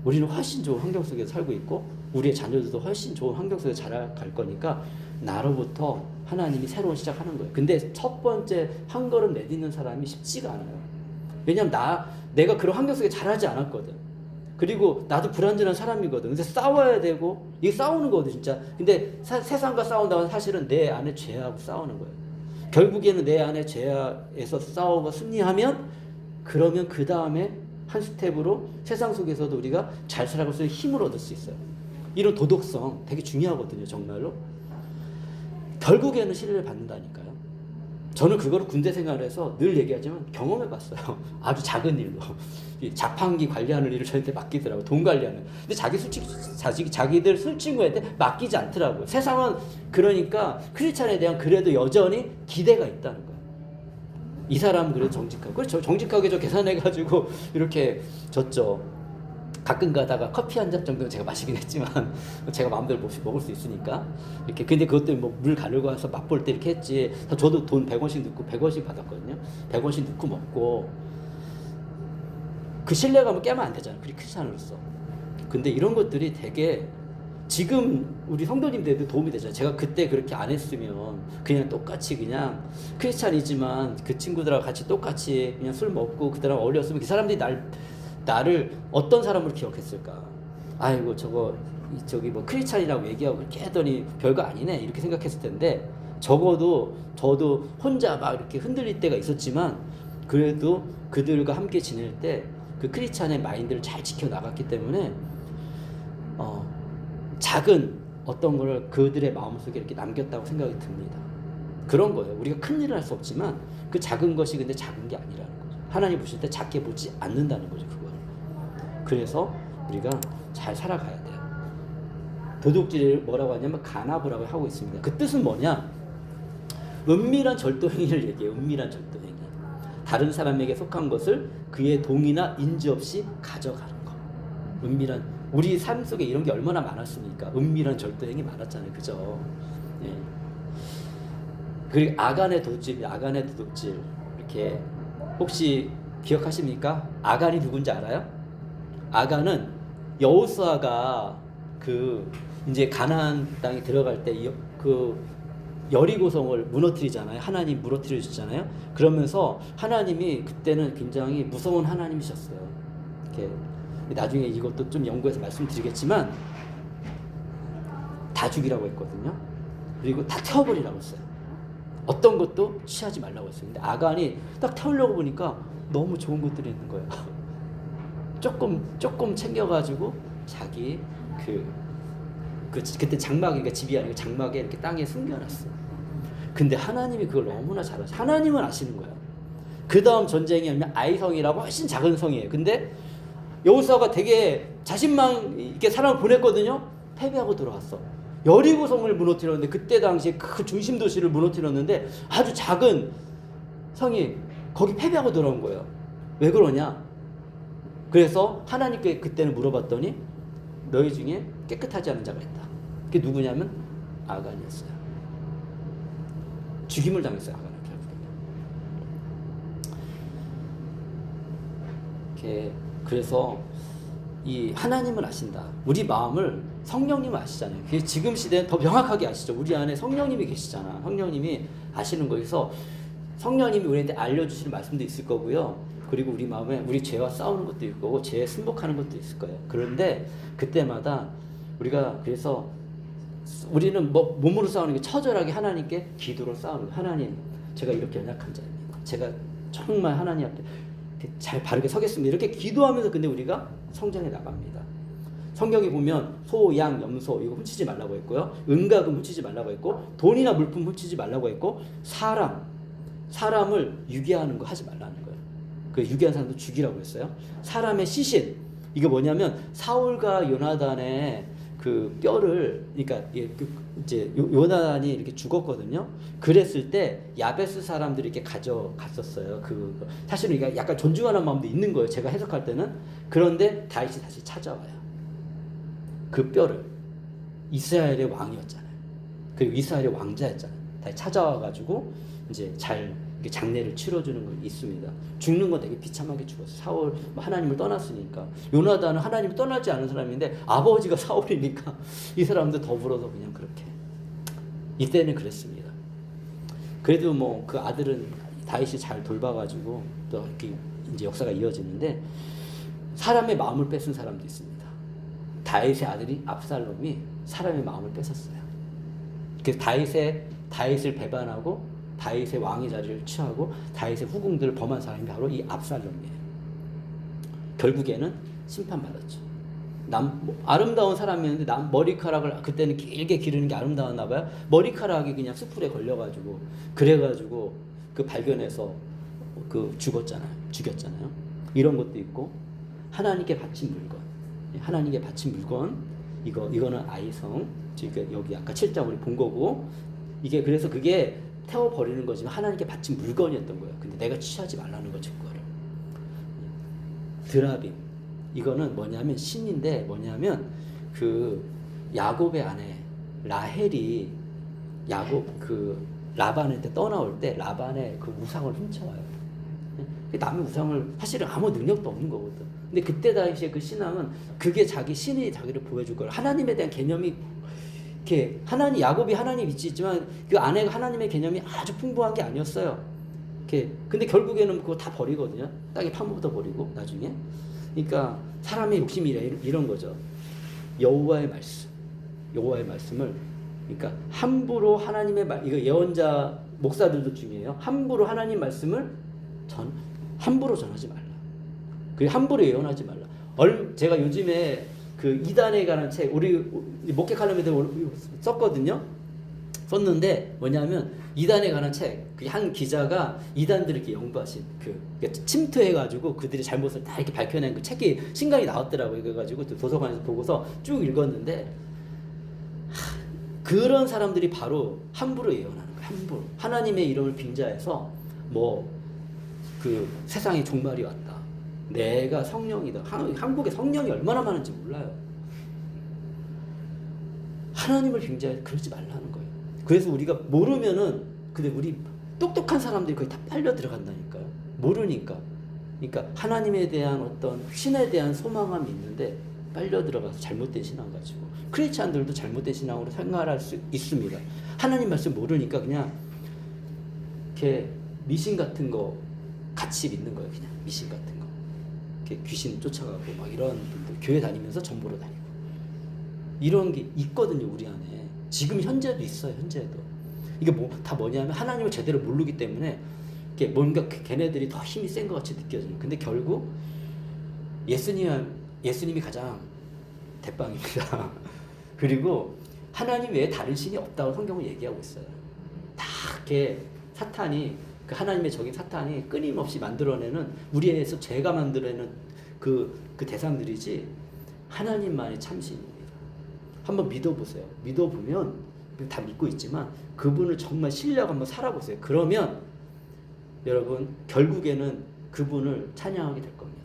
우리는 훨씬 좋은 환경 속에 살고 있고 우리의 자녀들도 훨씬 좋은 환경 속에 자라갈 거니까 나로부터 하나님이 새로운 시작하는 거예요. 근데 첫 번째 한 걸음 내딛는 사람이 쉽지가 않아요. 왜냐면 내가 그런 환경 속에 자라지 않았거든. 그리고 나도 불완전한 사람이거든. 근데 싸워야 되고 이게 싸우는 거거든 진짜. 근데 세상과 싸운다고 사실은 내 안에 죄하고 싸우는 거예요. 결국에는 내 안에 죄에서 싸우고 승리하면 그러면 그 다음에 한 스텝으로 세상 속에서도 우리가 잘 살아갈 수 있는 힘을 얻을 수 있어요. 이런 도덕성 되게 중요하거든요. 정말로. 결국에는 신뢰를 받는다니까요. 저는 그거를 군대 생활에서 늘 얘기하지만 경험해봤어요. 아주 작은 일로. 자판기 관리하는 일을 저한테 맡기더라고요. 돈 관리하는. 근데 자기들 술 친구한테 맡기지 않더라고요. 세상은 그러니까 크리스찬에 대한 그래도 여전히 기대가 있다는 거예요. 이 사람은 그래도 정직하고. 그렇죠. 정직하게 저 계산해가지고 이렇게 줬죠. 가끔 가다가 커피 한 잔 정도는 제가 마시긴 했지만 제가 마음대로 먹을 수 있으니까 이렇게. 근데 그것도 뭐 물 가르고 와서 맛볼 때 이렇게 했지. 저도 돈 100원씩 넣고 100원씩 받았거든요. 100원씩 넣고 먹고 그 신뢰감을 깨면 안 되잖아요. 크리스찬으로서. 근데 이런 것들이 되게 지금 우리 성도님들에도 도움이 되잖아요. 제가 그때 그렇게 안 했으면 그냥 똑같이 그냥 크리스찬이지만 그 친구들하고 같이 똑같이 그냥 술 먹고 그들하고 어울렸으면 그 사람들이 나를 어떤 사람으로 기억했을까? 아이고 저기 뭐 크리스찬이라고 얘기하고 그렇게 했더니 별거 아니네 이렇게 생각했을 텐데 적어도 저도 혼자 막 이렇게 흔들릴 때가 있었지만 그래도 그들과 함께 지낼 때 그 크리스찬의 마인드를 잘 지켜나갔기 때문에 작은 어떤 걸 그들의 마음속에 이렇게 남겼다고 생각이 듭니다. 그런 거예요. 우리가 큰 일을 할 수 없지만 그 작은 것이 근데 작은 게 아니라는 거죠. 하나님 보실 때 작게 보지 않는다는 거죠. 그걸. 그래서 우리가 잘 살아가야 돼요. 도둑질을 뭐라고 하냐면 가나브라고 하고 있습니다. 그 뜻은 뭐냐? 은밀한 절도행위를 얘기해요. 은밀한 절도행위. 다른 사람에게 속한 것을 그의 동의나 인지 없이 가져가는 거. 은밀한, 우리 삶 속에 이런 게 얼마나 많았습니까? 은밀한 절도행위 많았잖아요. 그죠? 예. 그리고 아간의 도둑질, 이렇게 혹시 기억하십니까? 아간이 누군지 알아요? 아간은 여호수아가 그 이제 가나안 땅에 들어갈 때 그 여리고성을 무너뜨리잖아요. 하나님 무너뜨려 주잖아요. 그러면서 하나님이 그때는 굉장히 무서운 하나님이셨어요. 이렇게 나중에 이것도 좀 연구해서 말씀드리겠지만 다 죽이라고 했거든요. 그리고 다 태워버리라고 했어요. 어떤 것도 취하지 말라고 했어요. 근데 아간이 딱 태우려고 보니까 너무 좋은 것들이 있는 거예요. 조금 챙겨가지고 자기 그때 장막이, 그러니까 집이 아니고 장막에 이렇게 땅에 숨겨놨어. 근데 하나님이 그걸 너무나 잘하셔. 하나님은 아시는 거예요. 그 다음 전쟁이 아니면 아이성이라고 훨씬 작은 성이에요. 근데 여호수아가 되게 자신만 이렇게 사람을 보냈거든요. 패배하고 들어왔어. 여리고성을 무너뜨렸는데 그때 당시에 그 중심 도시를 무너뜨렸는데 아주 작은 성이 거기 패배하고 들어온 거예요. 왜 그러냐? 그래서 하나님께 그때는 물어봤더니 너희 중에 깨끗하지 않은 자가 있다. 그게 누구냐면 아간이었어요. 죽임을 당했어요. 아간은 결국에. 그래서 이 하나님은 아신다. 우리 마음을 성령님은 아시잖아요. 지금 시대는 더 명확하게 아시죠. 우리 안에 성령님이 계시잖아. 성령님이 아시는 거에서 성령님이 우리한테 알려주시는 말씀도 있을 거고요. 그리고 우리 마음에 우리 죄와 싸우는 것도 있을 거고 죄에 승복하는 것도 있을 거예요. 그런데 그때마다 우리가 그래서 우리는 몸으로 싸우는 게 처절하게 하나님께 기도로 싸우는 거예요. 하나님, 제가 이렇게 연약한 자입니다. 제가 정말 하나님 앞에 잘 바르게 서겠습니다. 이렇게 기도하면서 근데 우리가 성장해 나갑니다. 성경에 보면 소, 양, 염소 이거 훔치지 말라고 했고요. 은가금 훔치지 말라고 했고 돈이나 물품 훔치지 말라고 했고 사람을 유괴하는 거 하지 말라는 거예요. 그 유괴한 사람도 죽이라고 했어요. 사람의 시신 이게 뭐냐면 사울과 요나단의 그 뼈를 그러니까 이제 요나단이 이렇게 죽었거든요. 그랬을 때 야베스 사람들이 이렇게 가져갔었어요. 사실은 이게 약간 존중하는 마음도 있는 거예요. 제가 해석할 때는. 그런데 다윗이 다시 찾아와요. 그 뼈를 이스라엘의 왕이었잖아요. 그리고 이스라엘의 왕자였잖아요. 다시 찾아와가지고 이제 잘 장례를 치러주는 거 있습니다. 죽는 건 되게 비참하게 죽었어요. 사울 하나님을 떠났으니까. 요나단은 하나님을 떠나지 않은 사람인데 아버지가 사울이니까 이 사람도 더불어서 그냥 그렇게. 이때는 그랬습니다. 그래도 뭐 그 아들은 다윗이 잘 돌봐가지고 또 이렇게 이제 역사가 이어지는데 사람의 마음을 뺏은 사람도 있습니다. 다윗의 아들이 압살롬이 사람의 마음을 뺏었어요. 그래서 다윗을 배반하고 다윗의 왕의 자리를 취하고 다윗의 후궁들을 범한 사람이 바로 이 압살롬이에요. 결국에는 심판받았죠. 아름다운 사람이었는데 머리카락을 그때는 길게 기르는 게 아름다웠나 봐요. 머리카락이 그냥 숯불에 걸려가지고 그래가지고 그 발견해서 죽였잖아요. 이런 것도 있고 하나님께 바친 물건 이거는 아이성 여기 아까 7장 우리 본 거고 이게 그래서 그게 태워버리는 거지만 하나님께 바친 물건이었던 거예요. 근데 내가 취하지 말라는 거죠. 그거를. 드라빔 이거는 뭐냐면 신인데 뭐냐면 그 야곱의 아내 라헬이 라반한테 떠나올 때 라반의 그 우상을 훔쳐와요. 남의 우상을 사실은 아무 능력도 없는 거거든. 근데 그때 당시에 그 신앙은 그게 신이 자기를 보여줄 거예요. 하나님에 대한 개념이 이렇게 야곱이 하나님 있지만 그 아내가 하나님의 개념이 아주 풍부한 게 아니었어요. 근데 결국에는 그거 다 버리거든요. 땅에 파묻어 버리고 나중에. 그러니까 사람의 욕심이 이런 거죠. 여호와의 말씀을 그러니까 함부로 하나님의 이거 예언자 목사들도 중요해요. 함부로 하나님 말씀을 함부로 전하지 말라. 그리고 함부로 예언하지 말라. 제가 요즘에 그 이단에 관한 책 우리 목회 칼럼에도 썼는데 뭐냐면 이단에 관한 책 한 기자가 이단들을 이렇게 연구하신 침투해가지고 그들의 잘못을 다 이렇게 밝혀낸 그 책이 신간이 나왔더라고요. 그래가지고 도서관에서 보고서 쭉 읽었는데 그런 사람들이 바로 함부로 예언하는 거예요. 함부로 하나님의 이름을 빙자해서 세상에 종말이 왔다. 내가 성령이다. 한국에 성령이 얼마나 많은지 몰라요. 하나님을 빙자해 그러지 말라는 거예요. 그래서 우리가 모르면은 근데 우리 똑똑한 사람들이 거의 다 빨려 들어간다니까요. 모르니까. 그러니까 하나님에 대한 어떤 신에 대한 소망함이 있는데 빨려 들어가서 잘못된 신앙 가지고 크리스찬들도 잘못된 신앙으로 생활할 수 있습니다. 하나님 말씀 모르니까 그냥 이렇게 미신 같은 거 같이 믿는 거예요. 그냥 미신 같은 거. 이렇게 귀신 쫓아가고 막 이런 분들 교회 다니면서 전보러 다니고 이런 게 있거든요. 우리 안에 지금 현재도 있어요. 현재도 이게 뭐 다 뭐냐면 하나님을 제대로 모르기 때문에 이게 뭔가 걔네들이 더 힘이 센 것 같이 느껴져요. 근데 결국 예수님이 가장 대빵입니다. 그리고 하나님 외에 다른 신이 없다고 성경은 얘기하고 있어요. 다 이렇게 사탄이 그 하나님의 적인 사탄이 끊임없이 만들어내는 우리에서 죄가 만들어내는 그 대상들이지 하나님만이 참신입니다. 한번 믿어보세요. 믿어보면 다 믿고 있지만 그분을 정말 신뢰하고 한번 살아보세요. 그러면 여러분 결국에는 그분을 찬양하게 될 겁니다.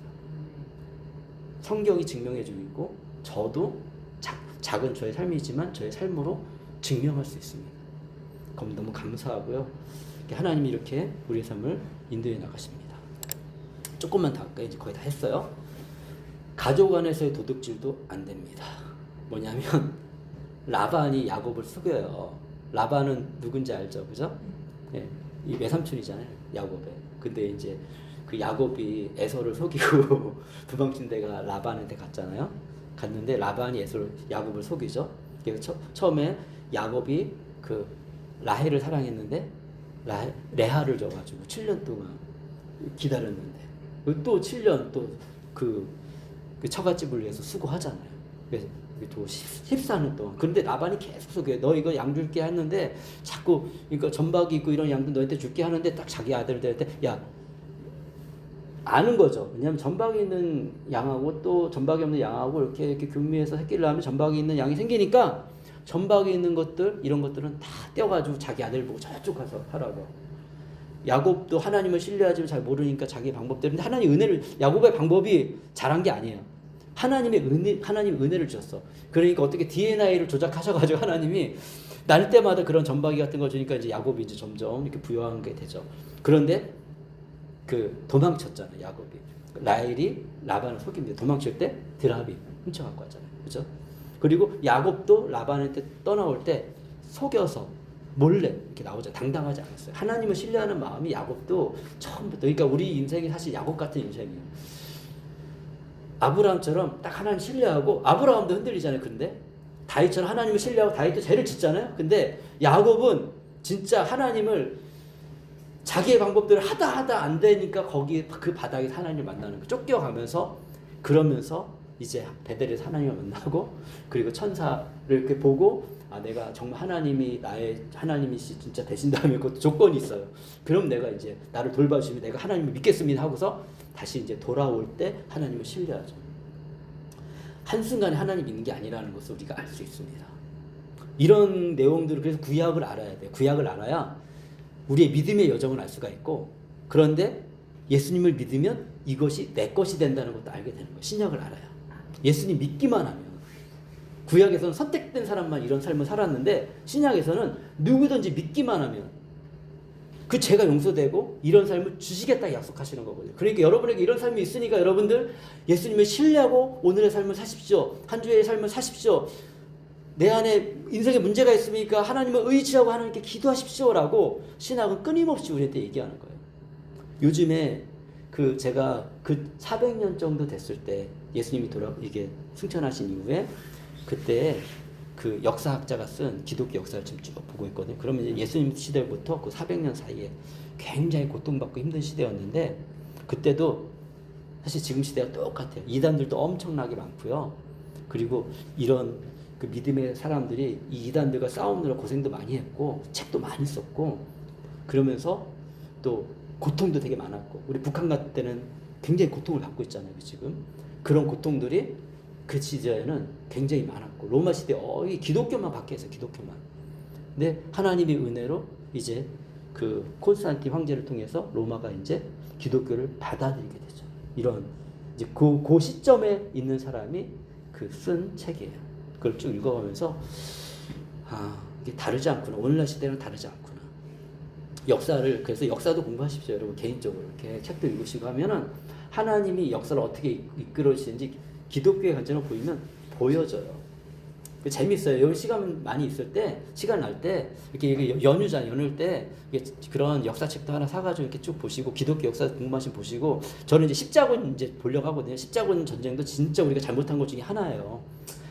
성경이 증명해주고 있고 저도 작은 저의 삶이지만 저의 삶으로 증명할 수 있습니다. 그럼 너무 감사하고요. 하나님이 이렇게 우리의 삶을 인도해 나가십니다. 조금만 더 할까요? 이제 거의 다 했어요. 가족 안에서의 도둑질도 안 됩니다. 뭐냐면 라반이 야곱을 속여요. 라반은 누군지 알죠, 그죠? 네, 이 외삼촌이잖아요, 야곱의. 근데 이제 그 야곱이 에서를 속이고 도망친 데가 라반한테 갔잖아요. 갔는데 라반이 야곱을 속이죠. 그래서 처음에 야곱이 그 라헬을 사랑했는데 레아를 줘가지고 7년 동안 기다렸는데 또 7년 또 그 처갓집을 위해서 수고하잖아요. 그래서 또 14년 동안. 그런데 라반이 계속 속여요. 너 이거 양 줄게 했는데 자꾸 이거 전박이 있고 이런 양도 너한테 줄게 하는데 딱 자기 아들들한테 야 아는 거죠. 왜냐하면 전박이 있는 양하고 또 전박이 없는 양하고 이렇게 교미해서 새끼를 낳으면 전박이 있는 양이 생기니까 전박이 있는 것들 이런 것들은 다 떼어가지고 자기 아들 보고 저쪽 가서 하라고. 야곱도 하나님을 신뢰하지 잘 모르니까 자기 방법대로. 근데 하나님 은혜를 야곱의 방법이 잘한 게 아니에요. 하나님 은혜를 주셨어. 그러니까 어떻게 DNA를 조작하셔가지고 하나님이 날 때마다 그런 전박이 같은 거 주니까 이제 야곱이 이제 점점 이렇게 부유한 게 되죠. 그런데 그 도망쳤잖아요. 야곱이 라헬이 라반을 속입니다. 도망칠 때 드랍이 훔쳐갖고 왔잖아요. 그죠? 그리고 야곱도 라반한테 떠나올 때 속여서 몰래 이렇게 나오죠. 당당하지 않았어요. 하나님을 신뢰하는 마음이 야곱도 처음부터. 그러니까 우리 인생이 사실 야곱 같은 인생이에요. 아브라함처럼 딱 하나님 신뢰하고 아브라함도 흔들리잖아요. 근데 다윗처럼 하나님을 신뢰하고 다윗도 죄를 짓잖아요. 근데 야곱은 진짜 하나님을 자기의 방법대로 하다 안 되니까 거기 그 바닥에서 하나님을 만나는 거 쫓겨가면서 그러면서 이제 베델에서 하나님을 만나고 그리고 천사를 이렇게 보고 아 내가 정말 하나님이 나의 하나님이시 진짜 되신다면 그것도 조건이 있어요. 그럼 내가 이제 나를 돌봐주시면 내가 하나님을 믿겠습니다 하고서 다시 이제 돌아올 때 하나님을 신뢰하죠. 한순간에 하나님 믿는 게 아니라는 것을 우리가 알 수 있습니다. 이런 내용들을 그래서 구약을 알아야 돼요. 구약을 알아야 우리의 믿음의 여정을 알 수가 있고 그런데 예수님을 믿으면 이것이 내 것이 된다는 것도 알게 되는 거예요. 신약을 알아야. 예수님 믿기만 하면. 구약에서는 선택된 사람만 이런 삶을 살았는데 신약에서는 누구든지 믿기만 하면 그 죄가 용서되고 이런 삶을 주시겠다 약속하시는 거거든요. 그러니까 여러분에게 이런 삶이 있으니까 여러분들 예수님을 신뢰하고 오늘의 삶을 사십시오. 한 주의 삶을 사십시오. 내 안에 인생에 문제가 있으니까 하나님을 의지하고 하나님께 기도하십시오라고 신학은 끊임없이 우리한테 얘기하는 거예요. 요즘에 제가 400년 정도 됐을 때 예수님이 이게 승천하신 이후에 그때 그 역사학자가 쓴 기독교 역사를 지금 쭉 보고 있거든요. 그러면 이제 예수님 시대부터 그 400년 사이에 굉장히 고통받고 힘든 시대였는데 그때도 사실 지금 시대가 똑같아요. 이단들도 엄청나게 많고요. 그리고 이런 그 믿음의 사람들이 이 이단들과 싸우느라 고생도 많이 했고 책도 많이 썼고 그러면서 또 고통도 되게 많았고 우리 북한 같은 때는 굉장히 고통을 받고 있잖아요. 지금 그런 고통들이 그 시대에는 굉장히 많았고 로마 시대 기독교만 박해했어요. 기독교만. 근데 하나님의 은혜로 이제 그 콘스탄틴 황제를 통해서 로마가 이제 기독교를 받아들이게 되죠. 이런 이제 그 시점에 있는 사람이 그 쓴 책이에요. 그걸 쭉 읽어가면서 이게 다르지 않구나. 오늘날 시대는 다르지 않구나. 그래서 역사도 공부하십시오. 여러분 개인적으로 이렇게 책도 읽으시고 하면은 하나님이 역사를 어떻게 이끌어주시는지 기독교의 관점으로 보이면 보여져요. 재밌어요. 여기 시간 많이 있을 때, 시간 날 때, 이렇게 연휴잖아요. 연휴일 때, 그런 역사책도 하나 사가지고 이렇게 쭉 보시고, 기독교 역사 궁금하시면 보시고, 저는 이제 십자군 이제 보려고 하거든요. 십자군 전쟁도 진짜 우리가 잘못한 것 중에 하나예요.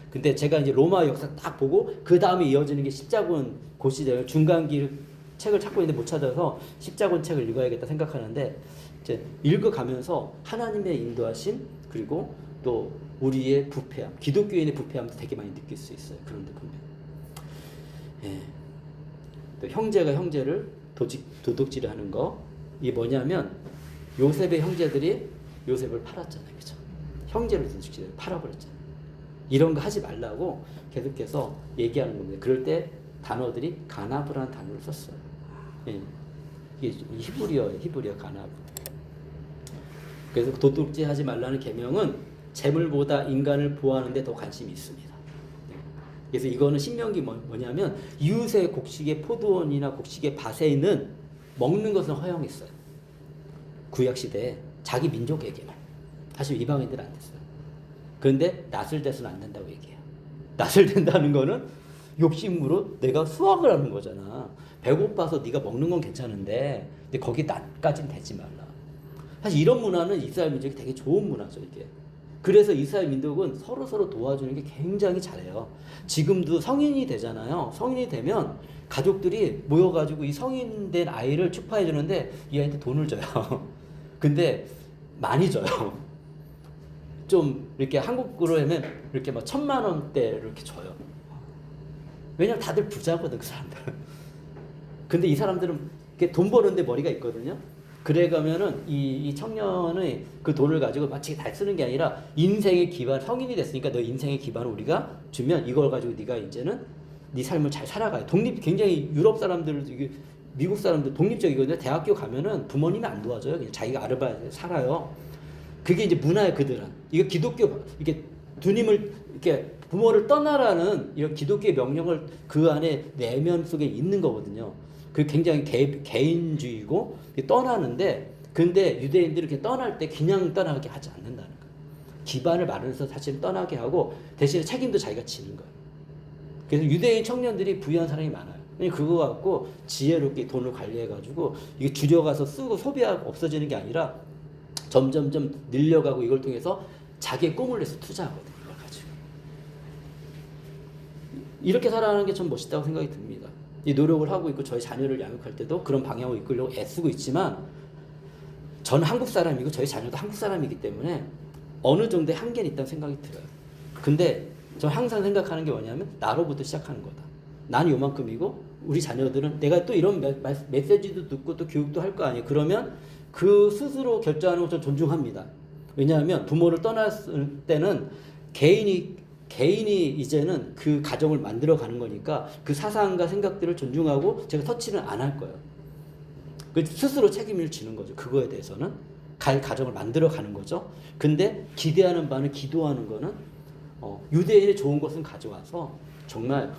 근데 제가 이제 로마 역사 딱 보고, 그 다음에 이어지는 게 십자군 고시대요. 중간기 책을 찾고 있는데 못 찾아서 십자군 책을 읽어야겠다 생각하는데, 이제 읽어가면서 하나님의 인도하심, 그리고 또 우리의 부패함, 기독교인의 부패함도 되게 많이 느낄 수 있어요. 그런데 보면, 예. 또 형제가 형제를 도둑질하는 거, 이게 뭐냐면 요셉의 형제들이 요셉을 팔았잖아요, 그죠? 형제를 도둑질해 팔아버렸잖아요. 이런 거 하지 말라고 계속해서 얘기하는 겁니다. 그럴 때 단어들이 가나브라는 단어를 썼어요. 예. 이게 히브리어 가나브. 그래서 도둑질하지 말라는 계명은 재물보다 인간을 보호하는 데 더 관심이 있습니다. 그래서 이거는 신명기 뭐냐면 이웃의 곡식의 포도원이나 곡식의 밭에는 먹는 것은 허용했어요. 구약시대에 자기 민족에게만. 사실 이방인들은 안 됐어요. 그런데 낫을 대서는 안 된다고 얘기해요. 낫을 된다는 거는 욕심으로 내가 수확을 하는 거잖아. 배고파서 네가 먹는 건 괜찮은데 근데 거기 낫까지는 되지 말라. 사실 이런 문화는 이스라엘 민족이 되게 좋은 문화죠, 이게. 그래서 이스라엘 민족은 서로 도와주는 게 굉장히 잘해요. 지금도 성인이 되잖아요. 성인이 되면 가족들이 모여가지고 이 성인 된 아이를 축하해 주는데 이 아이한테 돈을 줘요. 근데 많이 줘요. 좀 이렇게 한국으로 하면 이렇게 막 1,000만 원대 이렇게 줘요. 왜냐면 다들 부자거든, 그 사람들은. 근데 이 사람들은 이렇게 돈 버는데 머리가 있거든요. 그래 가면은 이 청년의 그 돈을 가지고 마치 다 쓰는 게 아니라 인생의 기반, 성인이 됐으니까 너 인생의 기반을 우리가 주면 이걸 가지고 네가 이제는 네 삶을 잘 살아가요. 굉장히 유럽 사람들, 미국 사람들 독립적이거든요. 대학교 가면은 부모님이 안 도와줘요. 그냥 자기가 아르바이트 살아요. 그게 이제 문화예요, 그들은. 이거 기독교, 이게 주님을, 이렇게 부모를 떠나라는 이런 기독교의 명령을 그 안에 내면 속에 있는 거거든요. 그 굉장히 개인주의고 떠나는데, 근데 유대인들이 이렇게 떠날 때 그냥 떠나게 하지 않는다는 거예요. 기반을 마련해서 사실 떠나게 하고 대신에 책임도 자기가 지는 거예요. 그래서 유대인 청년들이 부유한 사람이 많아요. 그거 갖고 지혜롭게 돈을 관리해가지고 이게 줄여가서 쓰고 소비하고 없어지는 게 아니라 점점점 늘려가고 이걸 통해서 자기의 꿈을 위해서 투자하거든요. 이걸 가지고. 이렇게 살아가는 게 참 멋있다고 생각이 듭니다. 이 노력을 하고 있고 저희 자녀를 양육할 때도 그런 방향으로 이끌려고 애쓰고 있지만 저는 한국 사람이고 저희 자녀도 한국 사람이기 때문에 어느 정도의 한계는 있다는 생각이 들어요. 근데 저는 항상 생각하는 게 뭐냐면 나로부터 시작하는 거다. 나는 요만큼이고 우리 자녀들은 내가 또 이런 메시지도 듣고 또 교육도 할 거 아니에요. 그러면 그 스스로 결정하는 걸 좀 존중합니다. 왜냐하면 부모를 떠났을 때는 개인이 이제는 그 가정을 만들어가는 거니까 그 사상과 생각들을 존중하고 제가 터치는 안 할 거예요. 스스로 책임을 지는 거죠. 그거에 대해서는 가정을 만들어가는 거죠. 근데 기대하는 바는 기도하는 거는 유대인의 좋은 것은 가져와서 정말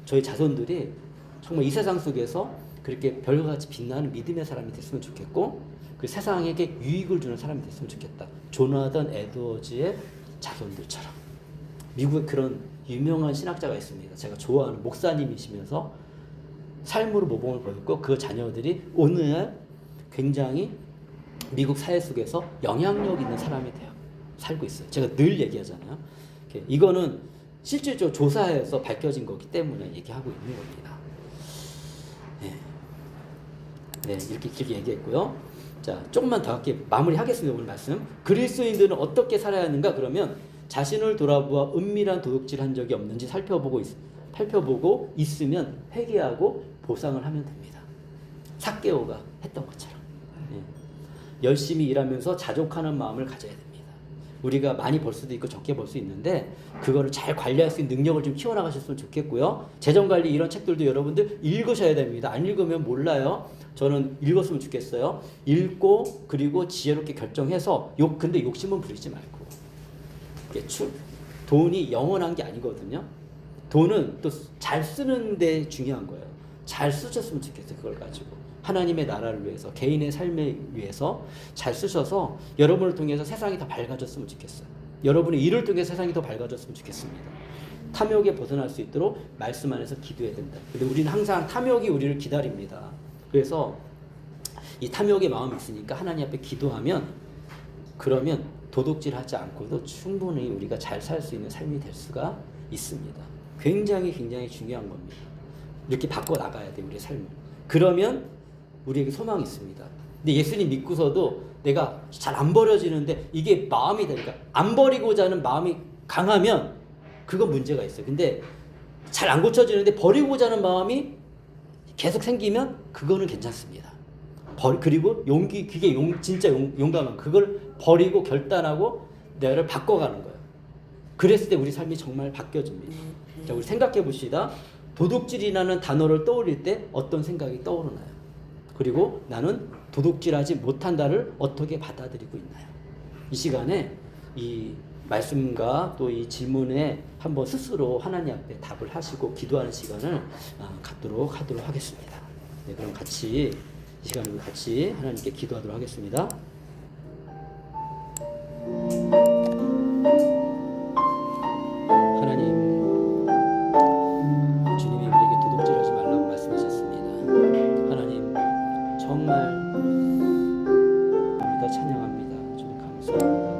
저희 자손들이 정말 이 세상 속에서 그렇게 별같이 빛나는 믿음의 사람이 됐으면 좋겠고 그 세상에게 유익을 주는 사람이 됐으면 좋겠다. 조나단 에드워즈의 자손들처럼. 미국에 그런 유명한 신학자가 있습니다. 제가 좋아하는 목사님이시면서 삶으로 모범을 보였고 그 자녀들이 오늘날 굉장히 미국 사회 속에서 영향력 있는 사람이 되어 살고 있어요. 제가 늘 얘기하잖아요. 이거는 실질적으로 조사해서 밝혀진 거기 때문에 얘기하고 있는 겁니다. 네, 이렇게 길게 얘기했고요. 자, 조금만 더 할게 마무리하겠습니다. 오늘 말씀. 그리스도인들은 어떻게 살아야 하는가? 그러면 자신을 돌아보아 은밀한 도둑질한 적이 없는지 살펴보고 있으면 회개하고 보상을 하면 됩니다. 삭개오가 했던 것처럼. 열심히 일하면서 자족하는 마음을 가져야 됩니다. 우리가 많이 벌 수도 있고 적게 벌 수 있는데 그거를 잘 관리할 수 있는 능력을 좀 키워나가셨으면 좋겠고요. 재정관리 이런 책들도 여러분들 읽으셔야 됩니다. 안 읽으면 몰라요. 저는 읽었으면 좋겠어요. 읽고 그리고 지혜롭게 결정해서 근데 욕심은 부리지 말고. 돈이 영원한 게 아니거든요. 돈은 또 잘 쓰는 데 중요한 거예요. 잘 쓰셨으면 좋겠어요. 그걸 가지고. 하나님의 나라를 위해서, 개인의 삶을 위해서 잘 쓰셔서 여러분을 통해서 세상이 다 밝아졌으면 좋겠어요. 여러분의 일을 통해 세상이 더 밝아졌으면 좋겠습니다. 탐욕에 벗어날 수 있도록 말씀 안에서 기도해야 된다. 근데 우리는 항상 탐욕이 우리를 기다립니다. 그래서 이 탐욕의 마음이 있으니까 하나님 앞에 기도하면, 그러면 도둑질하지 않고도 충분히 우리가 잘 살 수 있는 삶이 될 수가 있습니다. 굉장히 중요한 겁니다. 이렇게 바꿔 나가야 돼, 우리의 삶을. 그러면 우리에게 소망이 있습니다. 근데 예수님 믿고서도 내가 잘 안 버려지는데 이게 마음이 되니까 안 버리고자 하는 마음이 강하면 그건 문제가 있어요. 근데 잘 안 고쳐지는데 버리고자 하는 마음이 계속 생기면 그거는 괜찮습니다. 그리고 용기, 그게 진짜 용감한, 그걸 버리고 결단하고 내가를 바꿔가는 거예요. 그랬을 때 우리 삶이 정말 바뀌어집니다. 자, 우리 생각해 봅시다. 도둑질이라는 단어를 떠올릴 때 어떤 생각이 떠오르나요? 그리고 나는 도둑질하지 못한다를 어떻게 받아들이고 있나요? 이 시간에 이 말씀과 또 이 질문에 한번 스스로 하나님 앞에 답을 하시고 기도하는 시간을 갖도록 하겠습니다. 네, 그럼 같이 이 시간을 같이 하나님께 기도하도록 하겠습니다. 하나님, 주님이 우리에게 도둑질하지 말라고 말씀하셨습니다. 하나님, 정말 우리가 찬양합니다. 주님 감사합니다.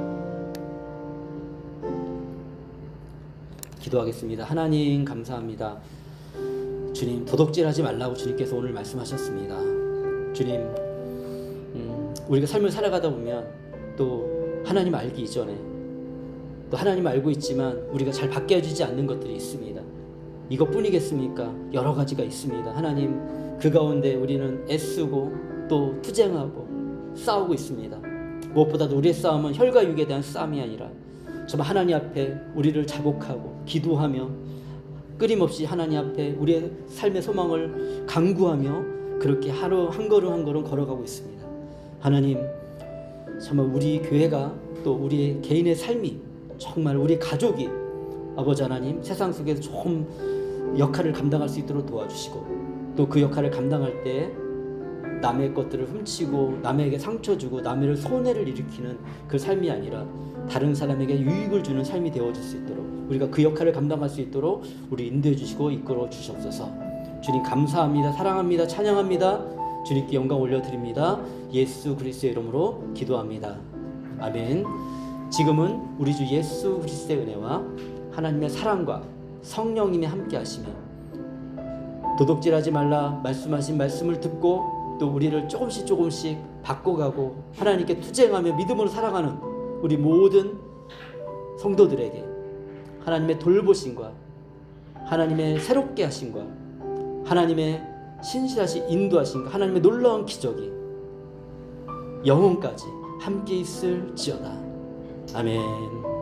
기도하겠습니다. 하나님 감사합니다. 주님, 도둑질하지 말라고 주님께서 오늘 말씀하셨습니다. 주님, 우리가 삶을 살아가다 보면 또 하나님 알기 이전에 또 하나님 알고 있지만 우리가 잘 바뀌어지지 않는 것들이 있습니다. 이것뿐이겠습니까? 여러 가지가 있습니다. 하나님, 그 가운데 우리는 애쓰고 또 투쟁하고 싸우고 있습니다. 무엇보다도 우리의 싸움은 혈과 육에 대한 싸움이 아니라 정말 하나님 앞에 우리를 자복하고 기도하며 끊임없이 하나님 앞에 우리의 삶의 소망을 간구하며 그렇게 하루 한 걸음 한 걸음 걸어가고 있습니다. 하나님, 정말 우리 교회가 또 우리 개인의 삶이 정말 우리 가족이 아버지 하나님 세상 속에서 좀 역할을 감당할 수 있도록 도와주시고 또 그 역할을 감당할 때 남의 것들을 훔치고 남에게 상처 주고 남의 손해를 일으키는 그 삶이 아니라 다른 사람에게 유익을 주는 삶이 되어질 수 있도록 우리가 그 역할을 감당할 수 있도록 우리 인도해 주시고 이끌어 주시옵소서. 주님 감사합니다. 사랑합니다. 찬양합니다. 주님께 영광 올려드립니다. 예수 그리스도의 이름으로 기도합니다. 아멘. 지금은 우리 주 예수 그리스도의 은혜와 하나님의 사랑과 성령님의 함께 하시며 도둑질하지 말라 말씀하신 말씀을 듣고 또 우리를 조금씩 바꿔가고 하나님께 투쟁하며 믿음으로 살아가는 우리 모든 성도들에게 하나님의 돌보심과 하나님의 새롭게 하심과 하나님의 신실하신 인도하심과 하나님의 놀라운 기적이 영혼까지 함께 있을지어다. 아멘.